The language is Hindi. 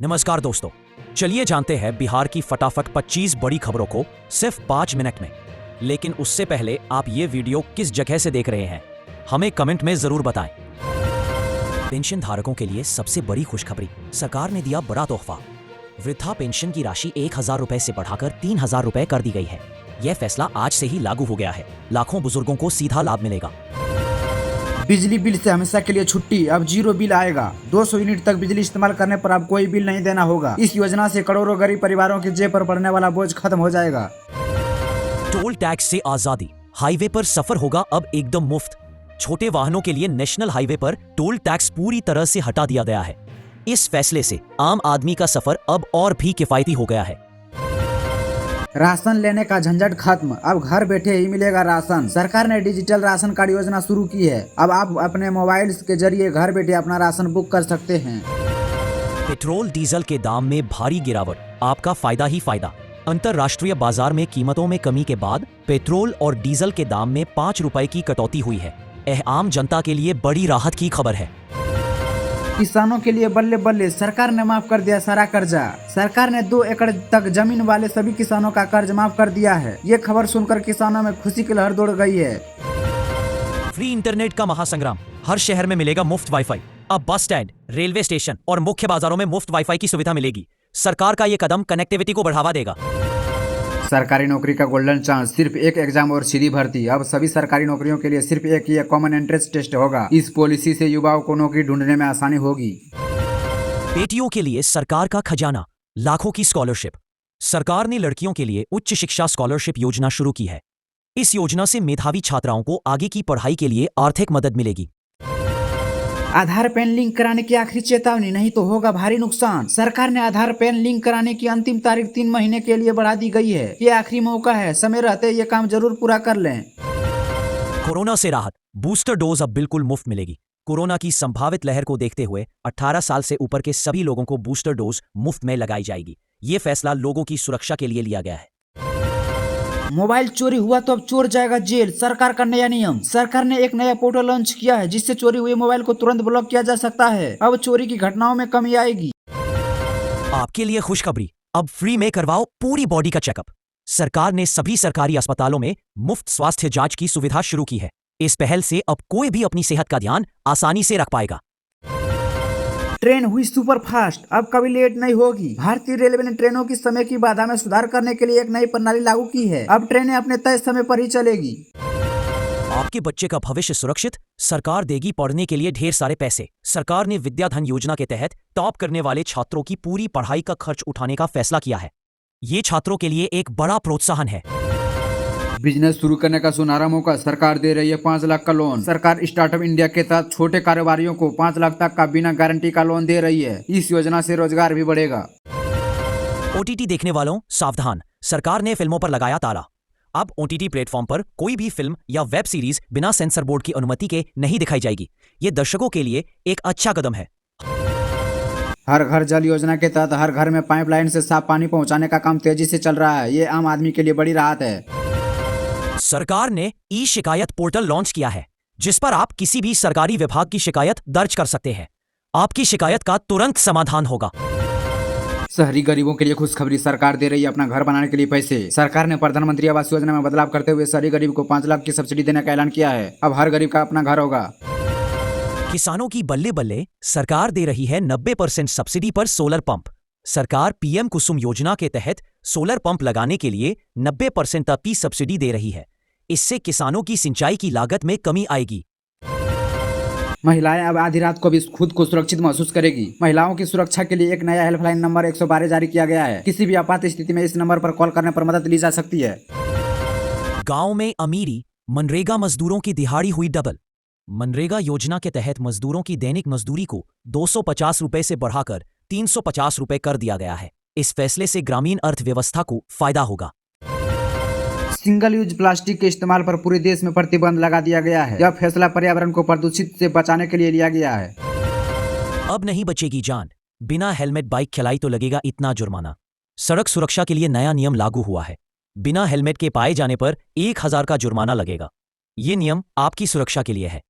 नमस्कार दोस्तों, चलिए जानते हैं बिहार की फटाफट 25 बड़ी खबरों को सिर्फ 5 मिनट में। लेकिन उससे पहले आप ये वीडियो किस जगह से देख रहे हैं हमें कमेंट में जरूर बताएं। पेंशन धारकों के लिए सबसे बड़ी खुशखबरी, सरकार ने दिया बड़ा तोहफा। वृद्धा पेंशन की राशि 1,000 रुपए से बढ़ाकर 3,000 रुपए कर दी गई है। यह फैसला आज से ही लागू हो गया है। लाखों बुजुर्गों को सीधा लाभ मिलेगा। बिजली बिल से हमेशा के लिए छुट्टी, अब 0 बिल आएगा। 200 यूनिट तक बिजली इस्तेमाल करने पर अब कोई बिल नहीं देना होगा। इस योजना से करोड़ों गरीब परिवारों की जेब पर पड़ने वाला बोझ खत्म हो जाएगा। टोल टैक्स से आजादी, हाईवे पर सफर होगा अब एकदम मुफ्त। छोटे वाहनों के लिए नेशनल हाईवे पर टोल टैक्स पूरी तरह से हटा दिया गया है। इस फैसले से आम आदमी का सफर अब और भी किफायती हो गया है। राशन लेने का झंझट खत्म, अब घर बैठे ही मिलेगा राशन। सरकार ने डिजिटल राशन कार्ड योजना शुरू की है। अब आप अपने मोबाइल के जरिए घर बैठे अपना राशन बुक कर सकते हैं। पेट्रोल डीजल के दाम में भारी गिरावट, आपका फायदा ही फायदा। अंतरराष्ट्रीय बाजार में कीमतों में कमी के बाद पेट्रोल और डीजल के दाम में 5 रुपए की कटौती हुई है। यह आम जनता के लिए बड़ी राहत की खबर है। किसानों के लिए बल्ले बल्ले, सरकार ने माफ कर दिया सारा कर्जा। सरकार ने 2 एकड़ तक जमीन वाले सभी किसानों का कर्ज माफ कर दिया है। ये खबर सुनकर किसानों में खुशी की लहर दौड़ गई है। फ्री इंटरनेट का महासंग्राम, हर शहर में मिलेगा मुफ्त वाईफाई। अब बस स्टैंड, रेलवे स्टेशन और मुख्य बाजारों में मुफ्त वाईफाई की सुविधा मिलेगी। सरकार का ये कदम कनेक्टिविटी को बढ़ावा देगा। सरकारी नौकरी का गोल्डन चांस, सिर्फ एक एग्जाम और सीधी भर्ती। अब सभी सरकारी नौकरियों के लिए सिर्फ एक ही कॉमन एंट्रेंस टेस्ट होगा। इस पॉलिसी से युवाओं को नौकरी ढूंढने में आसानी होगी। बेटियों के लिए सरकार का खजाना, लाखों की स्कॉलरशिप। सरकार ने लड़कियों के लिए उच्च शिक्षा स्कॉलरशिप योजना शुरू की है। इस योजना से मेधावी छात्राओं को आगे की पढ़ाई के लिए आर्थिक मदद मिलेगी। आधार पैन लिंक कराने की आखिरी चेतावनी, नहीं तो होगा भारी नुकसान। सरकार ने आधार पैन लिंक कराने की अंतिम तारीख 3 महीने के लिए बढ़ा दी गई है। ये आखिरी मौका है, समय रहते ये काम जरूर पूरा कर लें। कोरोना से राहत, बूस्टर डोज अब बिल्कुल मुफ्त मिलेगी। कोरोना की संभावित लहर को देखते हुए 18 साल से ऊपर के सभी लोगों को बूस्टर डोज मुफ्त में लगाई जाएगी। ये फैसला लोगों की सुरक्षा के लिए लिया गया है। मोबाइल चोरी हुआ तो अब चोर जाएगा जेल, सरकार का नया नियम। सरकार ने एक नया पोर्टल लॉन्च किया है जिससे चोरी हुए मोबाइल को तुरंत ब्लॉक किया जा सकता है। अब चोरी की घटनाओं में कमी आएगी। आपके लिए खुशखबरी, अब फ्री में करवाओ पूरी बॉडी का चेकअप। सरकार ने सभी सरकारी अस्पतालों में मुफ्त स्वास्थ्य जांच की सुविधा शुरू की है। इस पहल से अब कोई भी अपनी सेहत का ध्यान आसानी से रख पाएगा। ट्रेन हुई सुपर फास्ट, अब कभी लेट नहीं होगी। भारतीय रेलवे ने ट्रेनों की समय की बाधा में सुधार करने के लिए एक नई प्रणाली लागू की है। अब ट्रेनें अपने तय समय पर ही चलेगी। आपके बच्चे का भविष्य सुरक्षित, सरकार देगी पढ़ने के लिए ढेर सारे पैसे। सरकार ने विद्याधन योजना के तहत टॉप करने वाले छात्रों की पूरी पढ़ाई का खर्च उठाने का फैसला किया है। ये छात्रों के लिए एक बड़ा प्रोत्साहन है। बिजनेस शुरू करने का सुनहरा मौका, सरकार दे रही है 5 लाख का लोन। सरकार स्टार्टअप इंडिया के तहत छोटे कारोबारियों को 5 लाख तक का बिना गारंटी का लोन दे रही है। इस योजना से रोजगार भी बढ़ेगा। ओटीटी देखने वालों सावधान, सरकार ने फिल्मों पर लगाया ताला। अब ओटीटी प्लेटफॉर्म पर कोई भी फिल्म या वेब सीरीज बिना सेंसर बोर्ड की अनुमति के नहीं दिखाई जाएगी। ये दर्शकों के लिए एक अच्छा कदम है। हर घर जल योजना के तहत हर घर में पाइपलाइन से साफ पानी पहुंचाने का काम तेजी से चल रहा है। ये आम आदमी के लिए बड़ी राहत है। सरकार ने ई शिकायत पोर्टल लॉन्च किया है जिस पर आप किसी भी सरकारी विभाग की शिकायत दर्ज कर सकते हैं। आपकी शिकायत का तुरंत समाधान होगा। शहरी गरीबों के लिए खुशखबरी, सरकार दे रही है अपना घर बनाने के लिए पैसे। सरकार ने प्रधानमंत्री आवास योजना में बदलाव करते हुए शहरी गरीब को 5 लाख की सब्सिडी देने का ऐलान किया है। अब हर गरीब का अपना घर होगा। किसानों की बल्ले बल्ले, सरकार दे रही है 90% सब्सिडी पर सोलर पंप। सरकार पीएम कुसुम योजना के तहत सोलर पंप लगाने के लिए 90% तक की सब्सिडी दे रही है। इससे किसानों की सिंचाई की लागत में कमी आएगी। महिलाएं अब आधी रात को भी खुद को सुरक्षित महसूस करेगी। महिलाओं की सुरक्षा के लिए एक नया हेल्पलाइन नंबर 112 जारी किया गया है। किसी भी आपात स्थिति में इस नंबर पर कॉल करने पर मदद ली जा सकती है। गांव में अमीरी, मनरेगा मजदूरों की दिहाड़ी हुई डबल। मनरेगा योजना के तहत मजदूरों की दैनिक मजदूरी को 250 रुपए से बढ़ाकर 350 रुपए कर दिया गया है। इस फैसले से ग्रामीण अर्थव्यवस्था को फायदा होगा। सिंगल यूज प्लास्टिक के इस्तेमाल पर पूरे देश में प्रतिबंध लगा दिया गया है। यह फैसला पर्यावरण को प्रदूषित से बचाने के लिए लिया गया है। अब नहीं बचेगी जान, बिना हेलमेट बाइक चलाई तो लगेगा इतना जुर्माना। सड़क सुरक्षा के लिए नया नियम लागू हुआ है। बिना हेलमेट के पाए जाने पर 1,000 का जुर्माना लगेगा। ये नियम आपकी सुरक्षा के लिए है।